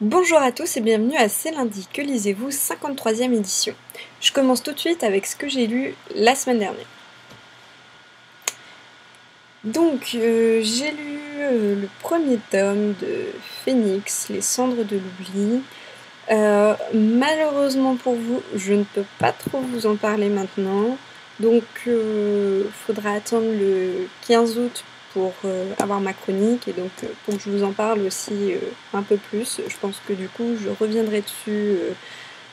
Bonjour à tous et bienvenue à C'est lundi, que lisez-vous, 53e édition. Je commence tout de suite avec ce que j'ai lu la semaine dernière. Donc, j'ai lu le premier tome de Phénix, Les cendres de l'oubli. Malheureusement pour vous, je ne peux pas trop vous en parler maintenant. Donc, faudra attendre le 15 août pour avoir ma chronique et donc pour que je vous en parle aussi un peu plus. Je pense que du coup, je reviendrai dessus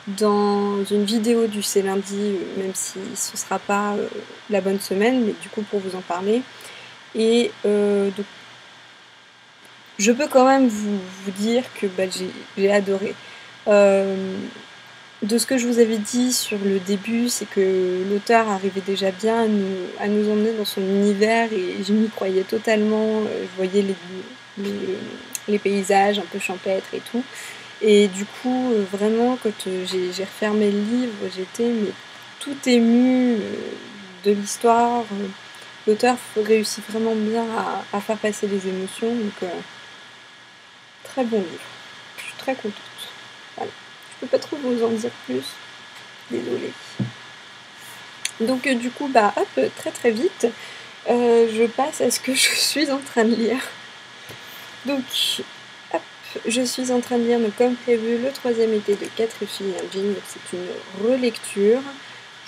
dans une vidéo du C'est lundi, même si ce sera pas la bonne semaine, mais du coup pour vous en parler. Et donc, je peux quand même vous dire que j'ai adoré. De ce que je vous avais dit sur le début, c'est que l'auteur arrivait déjà bien à nous emmener dans son univers et je m'y croyais totalement. Je voyais les paysages un peu champêtres et tout. Et du coup, vraiment, quand j'ai refermé le livre, j'étais tout émue de l'histoire. L'auteur réussit vraiment bien à faire passer les émotions, donc très bon livre. Je suis très contente. Voilà. Je peux pas trop vous en dire plus. Désolée. Donc du coup, hop, très très vite, je passe à ce que je suis en train de lire. Donc, hop, je suis en train de lire, donc, comme prévu, le troisième été de 4 filles et un jean. Donc c'est une relecture.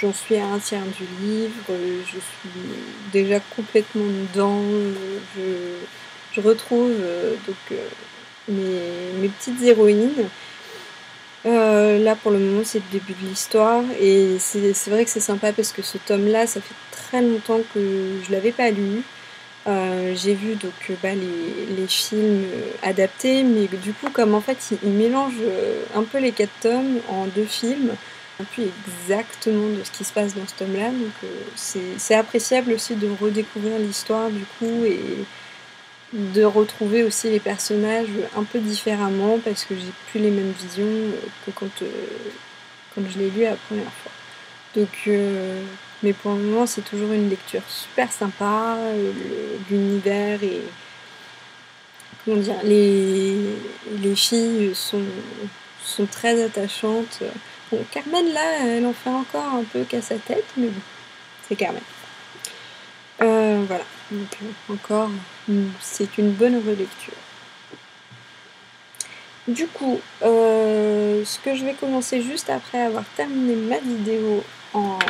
J'en suis à un tiers du livre, je suis déjà complètement dedans, je retrouve mes petites héroïnes. Là pour le moment c'est le début de l'histoire et c'est vrai que c'est sympa parce que ce tome là ça fait très longtemps que je l'avais pas lu. J'ai vu donc les films adaptés, mais du coup comme en fait il mélange un peu les 4 tomes en 2 films, un peu exactement de ce qui se passe dans ce tome là, donc c'est appréciable aussi de redécouvrir l'histoire du coup et de retrouver aussi les personnages un peu différemment parce que j'ai plus les mêmes visions que quand je l'ai lu la première fois. Donc, mais pour le moment, c'est toujours une lecture super sympa. L'univers et comment dire, les filles sont très attachantes. Bon, Carmen là, elle en fait encore un peu qu'à sa tête, mais bon, c'est Carmen. Voilà, donc encore, c'est une bonne relecture. Du coup, ce que je vais commencer juste après avoir terminé ma vidéo en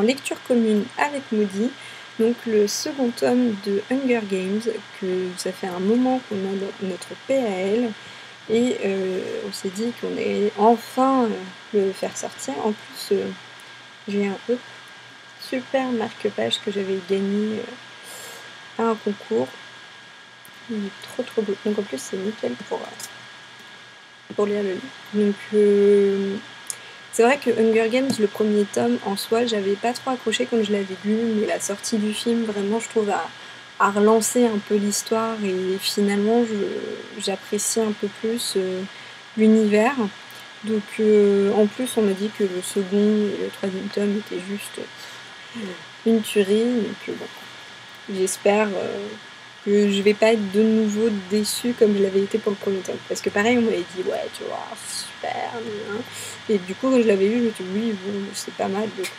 lecture commune avec Moody, donc le second tome de Hunger Games, que ça fait un moment qu'on a dans notre PAL, et on s'est dit qu'on allait enfin le faire sortir. En plus, j'ai un super marque-page que j'avais gagné à un concours. Il est trop beau. Donc en plus c'est nickel pour lire le livre. Donc c'est vrai que Hunger Games, le premier tome en soi, j'avais pas trop accroché quand je l'avais lu, mais la sortie du film vraiment je trouve a relancé un peu l'histoire et finalement j'apprécie un peu plus l'univers. Donc en plus on m'a dit que le second et le troisième tome étaient juste une tuerie, donc bon, j'espère que je vais pas être de nouveau déçue comme je l'avais été pour le premier tome. Parce que pareil, on m'avait dit, ouais, tu vois, super, hein. Et du coup, quand je l'avais lu, je me suis dit, oui, bon, c'est pas mal, donc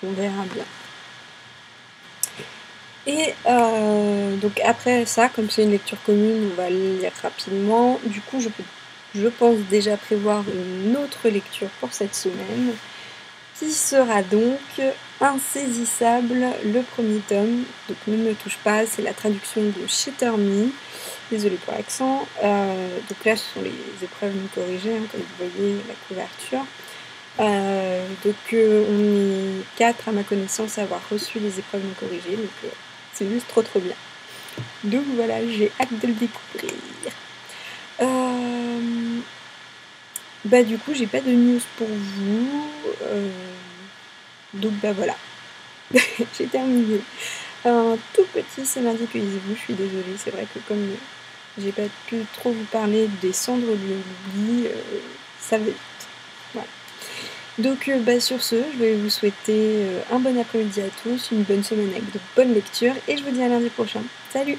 on verra bien. Et donc après ça, comme c'est une lecture commune, on va le lire rapidement. Du coup, je pense déjà prévoir une autre lecture pour cette semaine, qui sera donc Insaisissable, le premier tome. Donc Ne me touche pas, c'est la traduction de Shitter Me. Désolée pour l'accent. Donc là, ce sont les épreuves non corrigées, hein, comme vous voyez la couverture. Donc on est 4 à ma connaissance à avoir reçu les épreuves non corrigées, donc c'est juste trop bien. Donc voilà, j'ai hâte de le découvrir. Du coup, j'ai pas de news pour vous. Donc voilà, j'ai terminé. Un tout petit C'est lundi que lisez-vous, je suis désolée, c'est vrai que comme j'ai pas pu trop vous parler des cendres de l'oubli, ça va vite. Voilà. Donc sur ce, je vais vous souhaiter un bon après-midi à tous, une bonne semaine avec de bonnes lectures et je vous dis à lundi prochain. Salut!